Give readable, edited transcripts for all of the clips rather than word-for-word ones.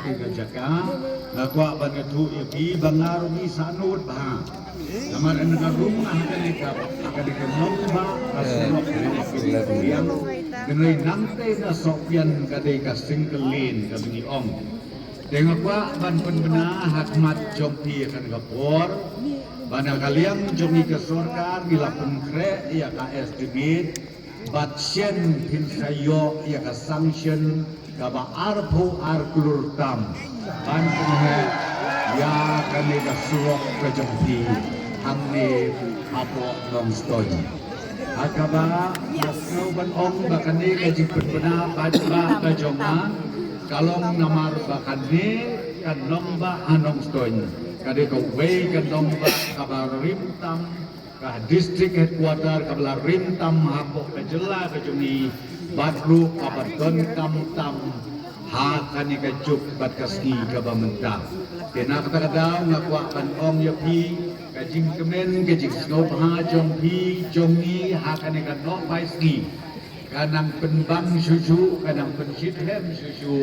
katiga jaka kwa banatu ipi bangaru isanut ba kamar enga rumah kanika kadika nomba kasunok yang denai nante na sopyan kadika singkelin kabini om dengan kwa ban penbena hakmat jompi akan kapor bana kalian jomi ke surga dilapun kre ya KS debit batsyen pin sayo ya ka sanction kaba arpo arkulur tam ban penhe ya kami ka suwok ke jompi hamne apo nong stoy akaba yasno ban ong bakane ka jipun bena badba ka jonga kalong namar bakane kan nomba anong stoy kade ko way kan nomba kabar rimtam ka district headquarter kabla rimtam hapo ka jela ka jumi batru kabar don kam tam ha kani ka juk bat kaski ka bamenta kena kata kadaw ngakwa kan ong yapi ka jing kemen ka jing snow ha jong pi jongi ha kani ka no paiski kanang penbang susu kanang penshithem susu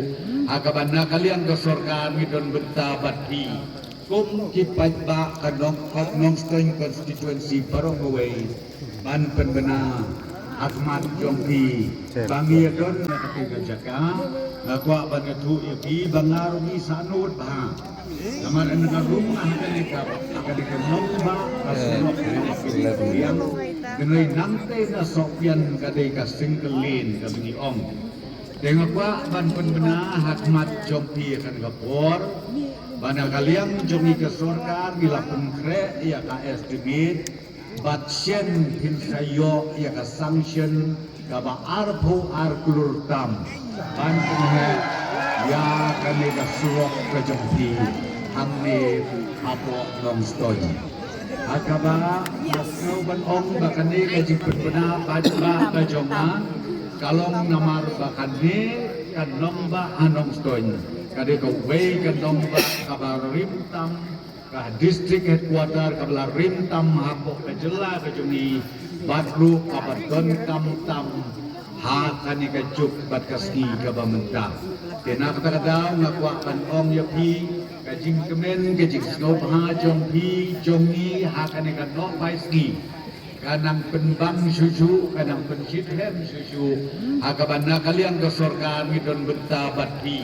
akabana kalian ke surga midon bentabat pi kum kipat ba kanong nong string constituency barong away ban penbena Ahmad Jompi bangi don katiga jaka kwa banatu ipi bangaru isanut ba kamar enga rumah kadika nomba kasunok yang denai nante na sopyan kadika singkelin kabini om dengan kwa ban penbena Ahmad Jompi akan kapor bana kalian jomi ke surga dilapun kre ya KS debit batsyen pin sayo ya ka sanction kaba arpo arkulur tam ban penhe ya kami ka suwok ke jompi hamne apo nong stoy akaba yasno ban ong bakane ka jipun bena badba ka jonga kalong namar bakane kan nomba anong stoy kade ko way kan nomba kabar rimtam ka district headquarter kabla rimtam hapo ka jela ka jumi batru kabar don kam tam ha kani ka juk bat kaski ka bamenta kena kata kadaw ngakwa kan ong yapi ka jing kemen ka jing snow ha jong pi jongi ha kani ka no paiski kanang penbang susu kanang penshithem susu akabana kalian ke surga midon bentabat pi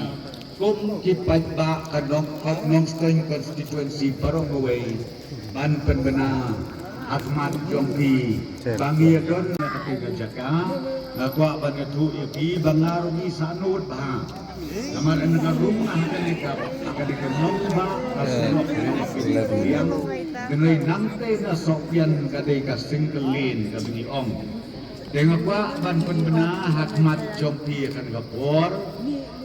kum kipat ba kanong nong string constituency barong away ban penbena Ahmad Jompi bangi don katiga jaka kwa banatu ipi bangaru isanut ba kamar enga rumah kadika nomba kasunok yang denai nante na sopyan kadika singkelin kabini om dengan kwa ban penbena Ahmad Jompi akan kapor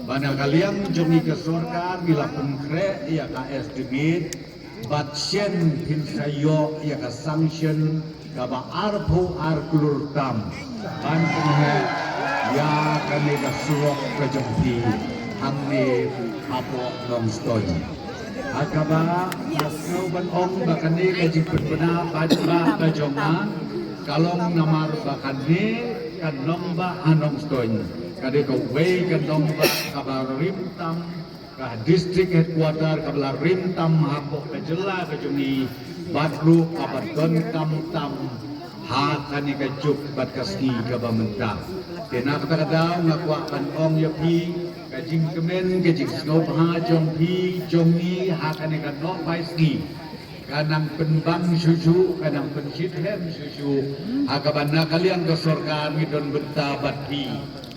bana kalian jomi ke surga dilapun kre ya KS debit batsyen pin sayo ya ka sanction kaba arpo arkulur tam ban penhe ya kami ka suwok ke jompi hamne apo nong stoy akaba yasno ban ong bakane ka jipun bena badba ka jonga kalong namar bakane kan nomba anong stoy kade ko way kan nomba kabar rimtam ka district headquarter kabla rimtam hapo ka jela ka jumi batru kabar don kam tam ha kani ka juk bat kaski ka bamenta kena kata kadaw ngakwa kan ong yapi ka jing kemen ka jing snow ha jong pi jongi ha kani ka no paiski kanang penbang susu kanang penshithem susu akabana kalian ke surga midon bentabat pi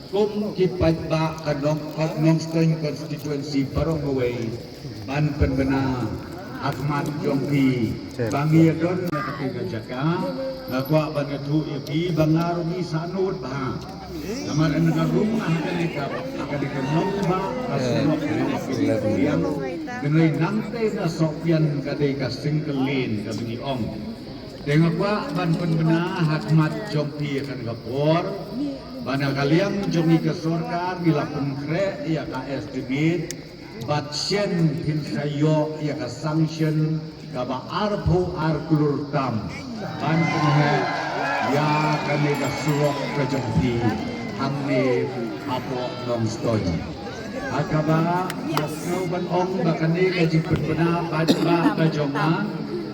kum kipat ba kanong nong string constituency barong away ban penbena Ahmad Jompi bangi don katiga jaka kwa banatu ipi bangaru isanut ba kamar enga rumah kadika nomba kasunok yang denai nante na sopyan kadika singkelin kabini om dengan kwa ban penbena Ahmad Jompi akan kapor bana kalian jomi ke surga dilapun kre ya KS debit batsyen pin sayo ya ka sanction kaba arpo arkulur tam ban penhe ya kami ka suwok ke jompi hamne apo nong stoy akaba yasno ong bahkan ni kaji berbena pada kejoma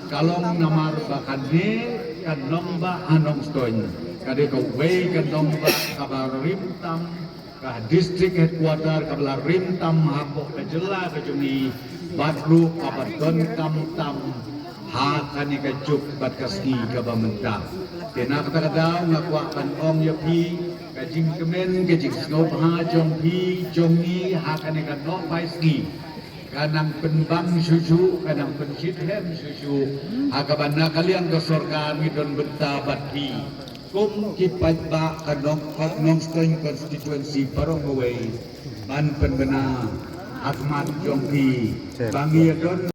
kalong namar bahkan ni kan nomba anong stoin kade ko way kan nomba kabar rimtam ka district headquarter kabla rimtam hako kejela kejumi batru kabar don tam hakani kejuk bat kasni kabamenta tena kata ngakwa kan ong yapi kajing kemen kajing snow ha jong pi jong ni hakani kan no paiski kanang penbang susu kanang pensit hem susu hakabana kalian ke sorga midon benta batpi kum kipat ba kanong nong string constituency parong away ban penbena hakmat jong pi bangi don